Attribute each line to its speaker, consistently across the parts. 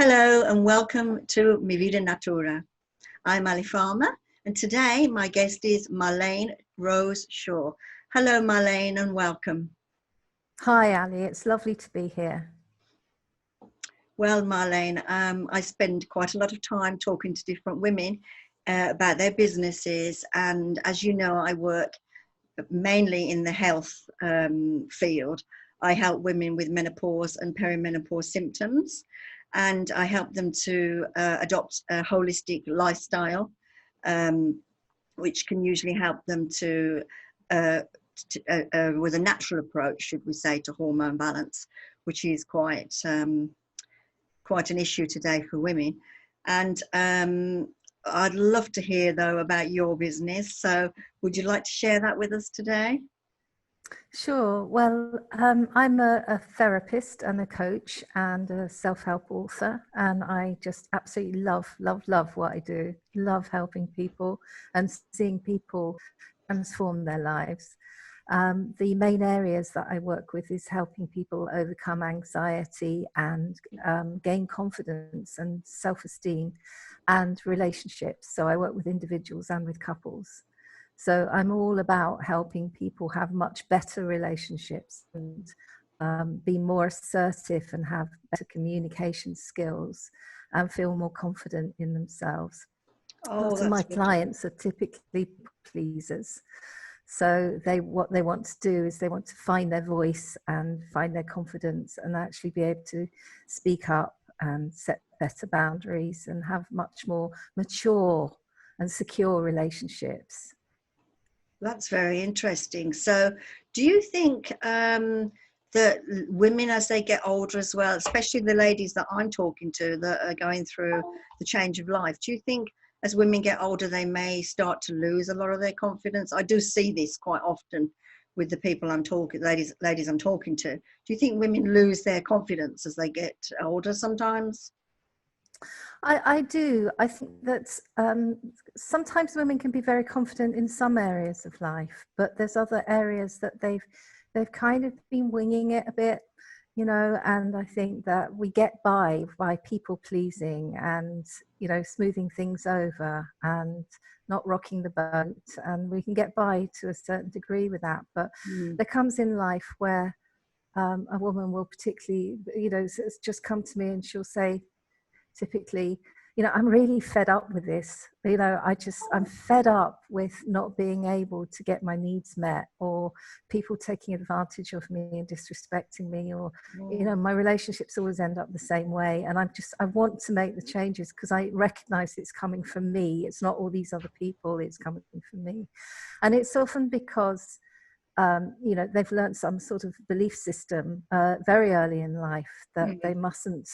Speaker 1: Hello and welcome to Mi Vida Natura. I'm Ali Farmer and today my guest is Marlene Rose Shaw. Hello Marlene and welcome.
Speaker 2: Hi Ali, it's lovely to be here.
Speaker 1: Well Marlene, I spend quite a lot of time talking to different women about their businesses, and as you know I work mainly in the health field. I help women with menopause and perimenopause symptoms, and I help them to adopt a holistic lifestyle, which can usually help them to with a natural approach, should we say, to hormone balance, which is quite an issue today for women. And I'd love to hear though about your business. So would you like to share that with us today?
Speaker 2: Sure. Well, I'm a therapist and a coach and a self-help author, and I just absolutely love what I do. Love helping people and seeing people transform their lives. The main areas that I work with is helping people overcome anxiety and gain confidence and self-esteem and relationships. So I work with individuals and with couples. So I'm all about helping people have much better relationships and be more assertive and have better communication skills and feel more confident in themselves. Lots of my clients are typically pleasers. So what they want to do is they want to find their voice and find their confidence and actually be able to speak up and set better boundaries and have much more mature and secure relationships.
Speaker 1: That's very interesting. So do you think that women, as they get older as well, especially the ladies that I'm talking to that are going through the change of life, do you think as women get older they may start to lose a lot of their confidence? I do see this quite often with the people I'm talking, ladies I'm talking to. Do you think women lose their confidence as they get older sometimes?
Speaker 2: I do. I think that sometimes women can be very confident in some areas of life, but there's other areas that they've kind of been winging it a bit, you know, and I think that we get by people pleasing and, you know, smoothing things over and not rocking the boat, and we can get by to a certain degree with that. But there comes in life where a woman will particularly, you know, it's just come to me and she'll say, typically, you know, I'm really fed up with this. You know, I'm fed up with not being able to get my needs met, or people taking advantage of me and disrespecting me, or, you know, my relationships always end up the same way. And I want to make the changes because I recognize it's coming from me. It's not all these other people, it's coming from me. And it's often because, you know, they've learned some sort of belief system very early in life that they mustn't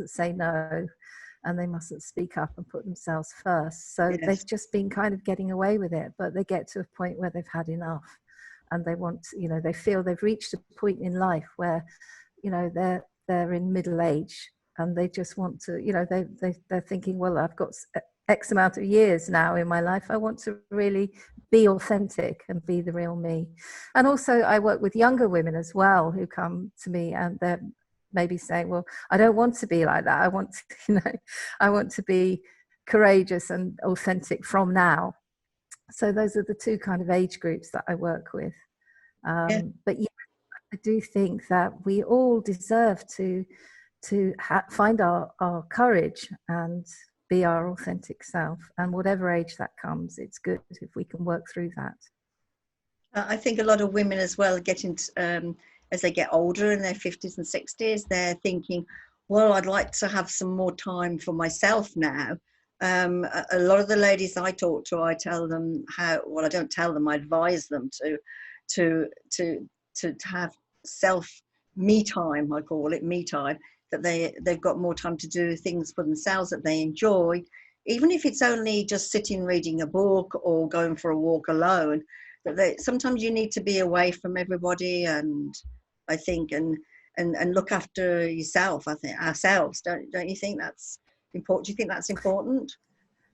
Speaker 2: say no, and they mustn't speak up and put themselves first. So they've just been kind of getting away with it, but they get to a point where they've had enough, and they want, you know, they feel they've reached a point in life where, you know, they're in middle age, and they just want to, you know, they're thinking, well, I've got X amount of years now in my life. I want to really be authentic and be the real me. And also I work with younger women as well who come to me and they're maybe saying, well, I don't want to be like that. I want to, you know, I want to be courageous and authentic from now. So those are the two kind of age groups that I work with. But yeah, I do think that we all deserve to find our courage and be our authentic self. And whatever age that comes, it's good if we can work through that.
Speaker 1: I think a lot of women as well get into, as they get older in their 50s and 60s, they're thinking, well, I'd like to have some more time for myself now. A lot of the ladies I talk to, I tell them how, well, I don't tell them, I advise them to have me time, I call it me time, that they've got more time to do things for themselves that they enjoy, even if it's only just sitting reading a book or going for a walk alone. That sometimes you need to be away from everybody, and I think and look after yourself. I think ourselves. Don't you think that's important? Do you think that's important?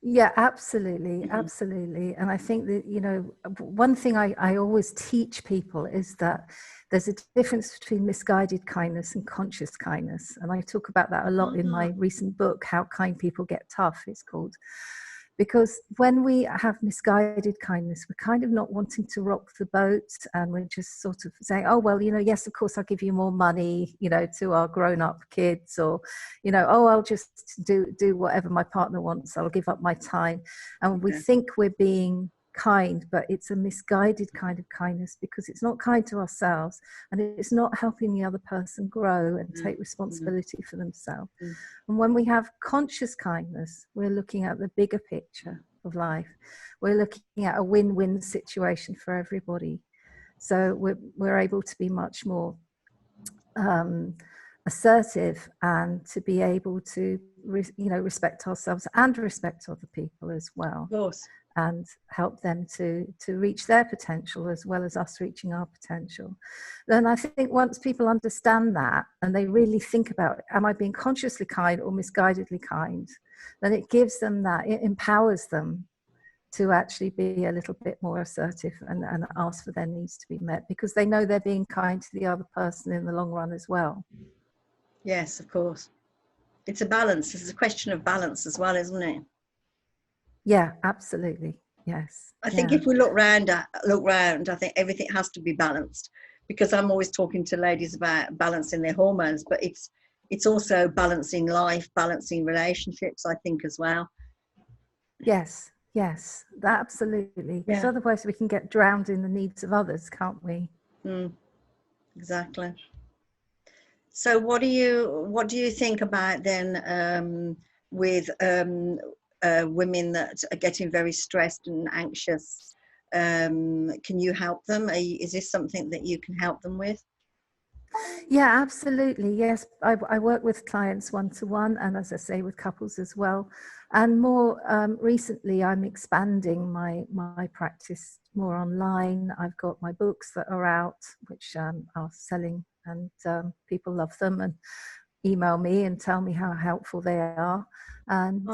Speaker 2: Yeah, absolutely, absolutely. And I think that, you know, one thing I always teach people is that there's a difference between misguided kindness and conscious kindness. And I talk about that a lot in my recent book, How Kind People Get Tough, it's called. Because when we have misguided kindness, we're kind of not wanting to rock the boat, and we're just sort of saying, oh, well, you know, yes, of course, I'll give you more money, you know, to our grown-up kids, or, you know, oh, I'll just do whatever my partner wants. I'll give up my time. And we think we're being kind, but it's a misguided kind of kindness, because it's not kind to ourselves, and it's not helping the other person grow and take responsibility for themselves. And when we have conscious kindness, we're looking at the bigger picture of life. We're looking at a win-win situation for everybody. So we're able to be much more assertive, and to be able to respect ourselves and respect other people as well.
Speaker 1: Of course.
Speaker 2: And help them to reach their potential as well as us reaching our potential. Then I think once people understand that, and they really think about, am I being consciously kind or misguidedly kind, then it gives them that, it empowers them to actually be a little bit more assertive and ask for their needs to be met, because they know they're being kind to the other person in the long run as well.
Speaker 1: Yes, of course. It's a balance. It's a question of balance as well, isn't it?
Speaker 2: Yeah, absolutely. Yes.
Speaker 1: I think if we look round, I think everything has to be balanced, because I'm always talking to ladies about balancing their hormones, but it's also balancing life, balancing relationships, I think, as well.
Speaker 2: Yes, absolutely. Because otherwise we can get drowned in the needs of others, can't we?
Speaker 1: Exactly. So what do you think about then with women that are getting very stressed and anxious? Can you help them? Is this something that you can help them with?
Speaker 2: Yeah, absolutely. Yes, I work with clients one-to-one, and as I say, with couples as well. And more recently, I'm expanding my practice more online. I've got my books that are out, which are selling, and people love them and email me and tell me how helpful they are. And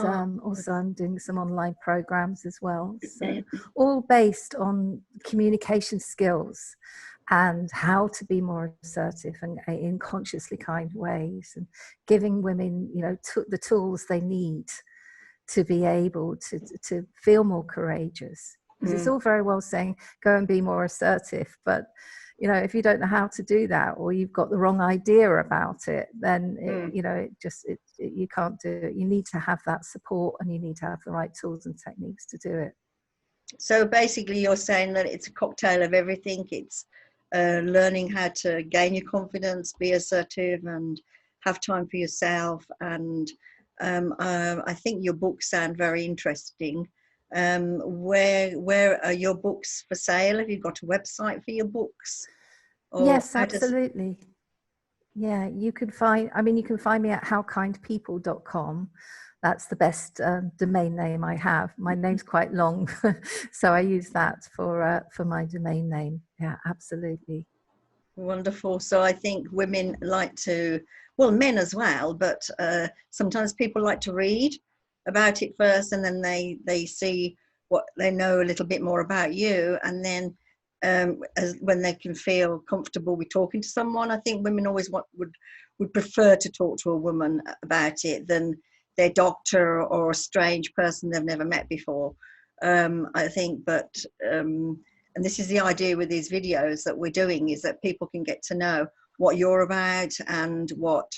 Speaker 2: also I'm doing some online programs as well. So all based on communication skills and how to be more assertive and in consciously kind ways, and giving women, you know, the tools they need to be able to feel more courageous. Because it's all very well saying, go and be more assertive, but you know, if you don't know how to do that, or you've got the wrong idea about it, then you can't do it. You need to have that support, and you need to have the right tools and techniques to do it.
Speaker 1: So basically you're saying that it's a cocktail of everything. It's learning how to gain your confidence, be assertive, and have time for yourself. And I think your books sound very interesting. Where are your books for sale? Have you got a website for your books?
Speaker 2: Yes, absolutely. Yeah, you can find me at howkindpeople.com. That's the best domain name I have. My name's quite long, so I use that for my domain name. Yeah, absolutely.
Speaker 1: Wonderful. So I think women like to, well, men as well, but sometimes people like to read about it first, and then they see what they know a little bit more about you, and then when they can feel comfortable with talking to someone. I think women always would prefer to talk to a woman about it than their doctor or a strange person they've never met before. I think, but and this is the idea with these videos that we're doing, is that people can get to know what you're about and what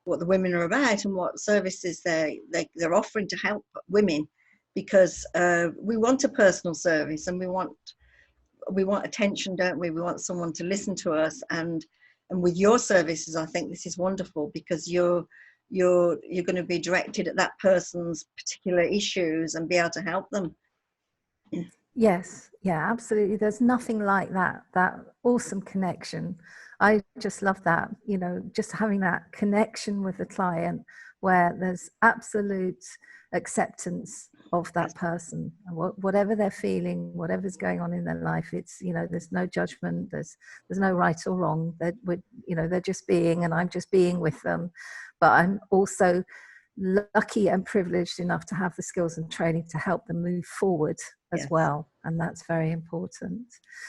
Speaker 1: the women are about, and what services they're offering to help women, because we want a personal service, and we want attention, don't we? We want someone to listen to us, and with your services, I think this is wonderful, because you're going to be directed at that person's particular issues and be able to help them.
Speaker 2: Yes, yeah, absolutely. There's nothing like that awesome connection. I just love that, you know, just having that connection with the client where there's absolute acceptance of that person, whatever they're feeling, whatever's going on in their life. It's, you know, there's no judgment, there's no right or wrong. They're just being, and I'm just being with them. But I'm also lucky and privileged enough to have the skills and training to help them move forward as
Speaker 1: Yes.
Speaker 2: well, and that's very important.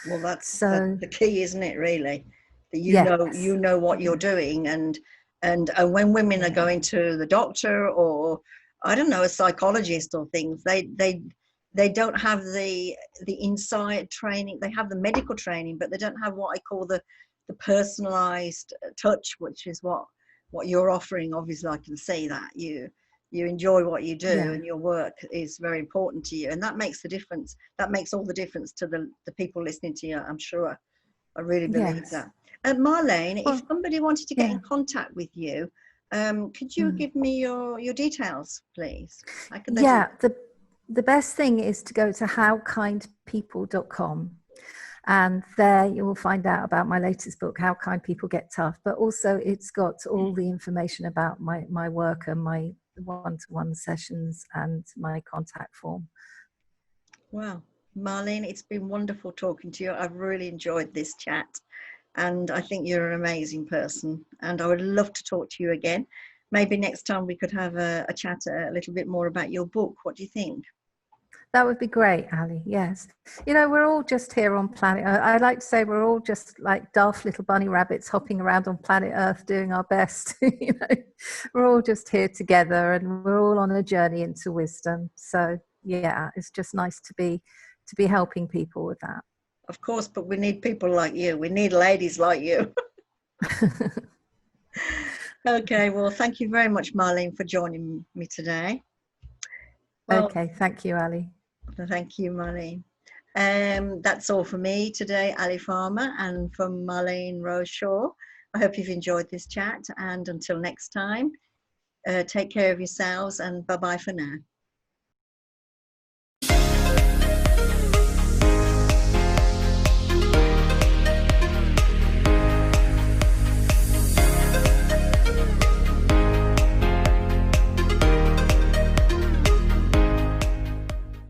Speaker 1: Well, that's
Speaker 2: So
Speaker 1: the key, isn't it, really? That
Speaker 2: yes.
Speaker 1: you know what you're doing, and when women are going to the doctor, or I don't know, a psychologist or things, they don't have the inside training. They have the medical training, but they don't have what I call the personalized touch, which is what you're offering. Obviously, I can see that you enjoy what you do, and your work is very important to you, and that makes the difference. That makes all the difference to the people listening to you, I'm sure. I really believe that. Marlene, if somebody wanted to get in contact with you, could you give me your details, please? How could they do that?
Speaker 2: The best thing is to go to howkindpeople.com, and there you will find out about my latest book, How Kind People Get Tough, but also it's got all the information about my work and my one-to-one sessions and my contact form.
Speaker 1: Wow. Marlene, it's been wonderful talking to you. I've really enjoyed this chat, and I think you're an amazing person, and I would love to talk to you again. Maybe next time we could have a chat a little bit more about your book. What do you think?
Speaker 2: That would be great, Ali. Yes. You know, we're all just here on planet Earth. I like to say we're all just like daft little bunny rabbits hopping around on planet Earth doing our best. You know, we're all just here together, and we're all on a journey into wisdom. So yeah, it's just nice to be helping people with that.
Speaker 1: Of course, but we need people like you. We need ladies like you. Okay, well, thank you very much, Marlene, for joining me today. Well,
Speaker 2: okay, thank you, Ali.
Speaker 1: Thank you, Marlene. That's all for me today, Ali Farmer, and from Marlene Rose Shaw. I hope you've enjoyed this chat, and until next time, take care of yourselves, and bye-bye for now.